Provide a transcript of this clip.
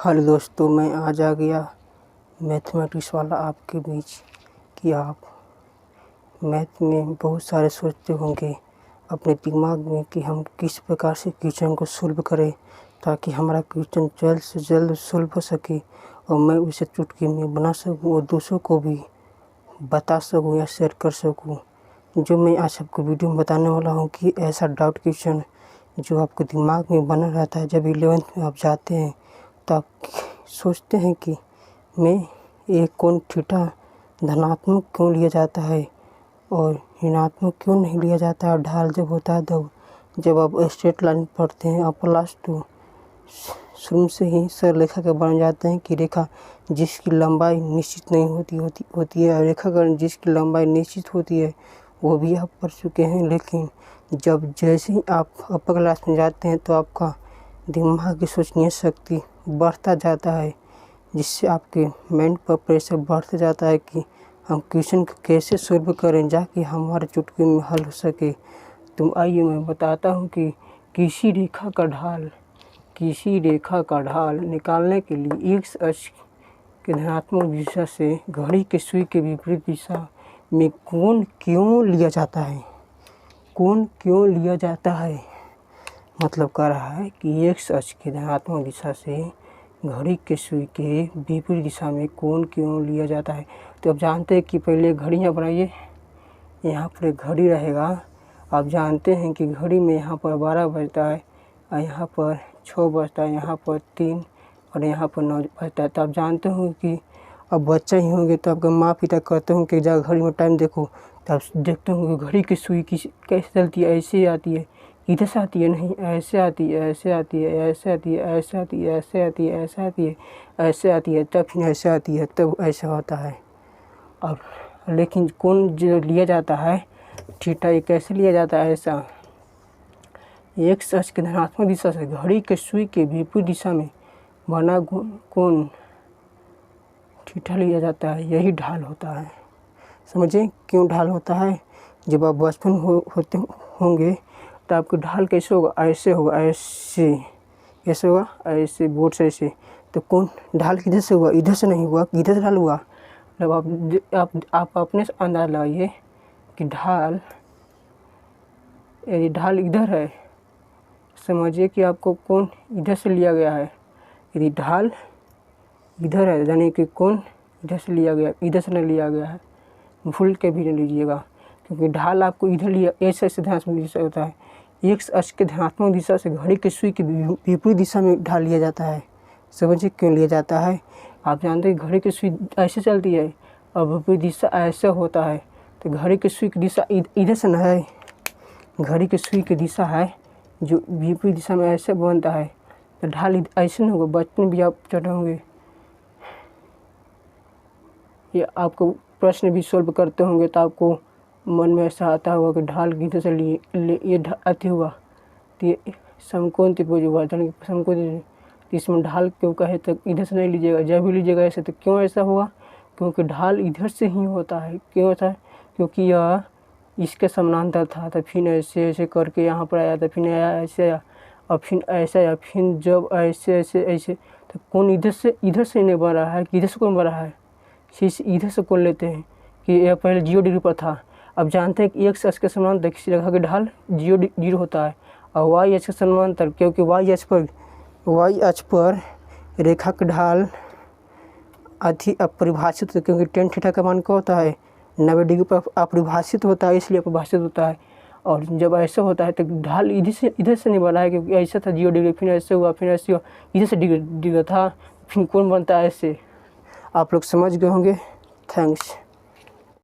Hello दोस्तों, मैं आज आ गया मैथमेटिक्स वाला आपके बीच कि आप मैथ में बहुत सारे सोचते होंगे अपने दिमाग में कि हम किस प्रकार से क्वेश्चन को सॉल्व करें ताकि हमारा क्वेश्चन जल्द से जल्द सॉल्व हो सके और मैं उसे चुटकी में बना सकूं और दूसरों को भी बता सकूं या शेयर कर सकूं। जो मैं आज आपको वीडियो में बताने वाला हूं कि ऐसा डाउट क्वेश्चन जो आपके दिमाग में बना रहता है जब 11th में आप जाते हैं तो आप सोचते हैं कि मैं एक कोण थीटा धनात्मक क्यों लिया जाता है और ऋणात्मक क्यों नहीं लिया जाता है। ढाल जब होता है तब जब आप स्ट्रेट लाइन पढ़ते हैं आप प्लस टू शुरू से ही सररेखा के बन जाते हैं कि रेखा जिसकी लंबाई निश्चित नहीं होती है और रेखाखंड जिसकी लंबाई निश्चित होती है वो भी आप पढ़ चुके हैं। लेकिन जब जैसे ही आप अपर क्लास में जाते हैं तो आपका दिमाग की सोचनीय शक्ति बढ़ता जाता है, जिससे आपके माइंड पर प्रेशर बढ़ता जाता है कि हम क्वेश्चन को कैसे सॉल्व करें जाकि हमारे चुटकी में हल हो सके। तो आइए मैं बताता हूँ कि किसी रेखा का ढाल निकालने के लिए एक्स अक्ष के धनात्मक दिशा से घड़ी के सुई के विपरीत दिशा में कोण क्यों लिया जाता है। मतलब कह रहा है कि एक्स अक्ष के धनात्मक दिशा से घड़ी के सुई के विपरीत दिशा में कोण क्यों लिया जाता है। तो आप जानते हैं कि पहले घड़ियाँ बनाइए, यहाँ पर एक घड़ी रहेगा। आप जानते हैं कि घड़ी में यहाँ पर 12 बजता है और यहाँ पर 6 बजता है, यहाँ पर 3 और यहाँ पर 9 बजता है। तो आप जानते होंगे कि अब बच्चा ही होंगे तो आपके माँ पिता कहते होंगे कि जा घड़ी में टाइम देखो, तो आप देखते होंगे घड़ी की सुई कैसे चलती है, ऐसे आती है, इधर से आती है, नहीं ऐसे आती है, ऐसे आती है, ऐसे आती है, ऐसे आती है, ऐसे आती है, ऐसे आती है, ऐसे आती है, तब फिर ऐसे आती है, तब ऐसा होता है। और लेकिन कोण जो लिया जाता है थीटा, ये कैसे लिया जाता है ऐसा, एक्स अक्ष के धनात्मक दिशा से घड़ी के सुई के विपरीत दिशा में बना कोण थीटा लिया जाता है। यही ढाल होता है। समझे क्यों ढाल होता है। जब आप बचपन होते होंगे तो आपकी ढाल कैसे होगा, ऐसे होगा, ऐसे होगा, ऐसे बोर्ड से ऐसे। तो कौन ढाल किधर से हुआ, इधर से नहीं हुआ, इधर से ढाल हुआ। मतलब आप अपने से अंदाज लगाइए कि यदि ढाल इधर है, समझिए कि आपको कौन इधर से लिया गया है। यदि ढाल इधर है यानी कि कौन इधर से लिया गया, इधर से नहीं लिया गया है। भूल के भी नहीं लीजिएगा क्योंकि ढाल आपको इधर लिया, ऐसे धनात्मक दिशा होता है। एक्स अक्ष के धनात्मक दिशा से घड़ी की सुई की विपरीत दिशा में ढाल लिया जाता है। समझिए क्यों लिया जाता है। आप जानते हैं घड़ी की सुई ऐसे चलती है और विपरीत दिशा ऐसे होता है। तो घड़ी की सुई की दिशा इधर से न है, घड़ी की सुई की दिशा है जो विपरीत दिशा में ऐसे बनता है। तो ढाल ऐसे नहीं होगा। बचपन भी आप चढ़े होंगे, ये आपको प्रश्न भी सॉल्व करते होंगे तो आपको मन में ऐसा आता होगा कि ढाल किधर से लिए ये अति हुआ तो ये समकोण त्रिभुज हुआ, समकोण। इसमें ढाल क्यों कहे तो इधर से नहीं लीजिएगा, जब भी लीजिएगा ऐसे। तो क्यों ऐसा हुआ, क्योंकि ढाल इधर से ही होता है। क्यों होता है, क्योंकि यह इसके समानांतर था तो फिर ऐसे ऐसे करके यहाँ पर आया, तो फिर आया ऐसे आया और फिर ऐसे आया, फिर जब ऐसे ऐसे ऐसे। तो कौन इधर से नहीं बन रहा है कि इधर से कौन बन रहा है, इधर से कौन लेते हैं कि यह पहले 0 डिग्री पर था। अब जानते हैं कि एक्स अक्ष के समानांतर किसी रेखा की ढाल 0 होता है और वाई अक्ष के समानांतर, क्योंकि वाई अक्ष पर रेखा की ढाल अति अपरिभाषित होती है। क्योंकि टेन थीटा का मान क्या होता है, 90 डिग्री पर अपरिभाषित होता है, इसलिए अपरिभाषित होता है। और जब ऐसा होता है तो ढाल इधर से नहीं बना है क्योंकि ऐसा था 0 डिग्री, फिर ऐसे हुआ, फिर ऐसे हुआ, इधर से डिग्री था, फिर कौन बनता है ऐसे। आप लोग समझ गए होंगे। थैंक्स।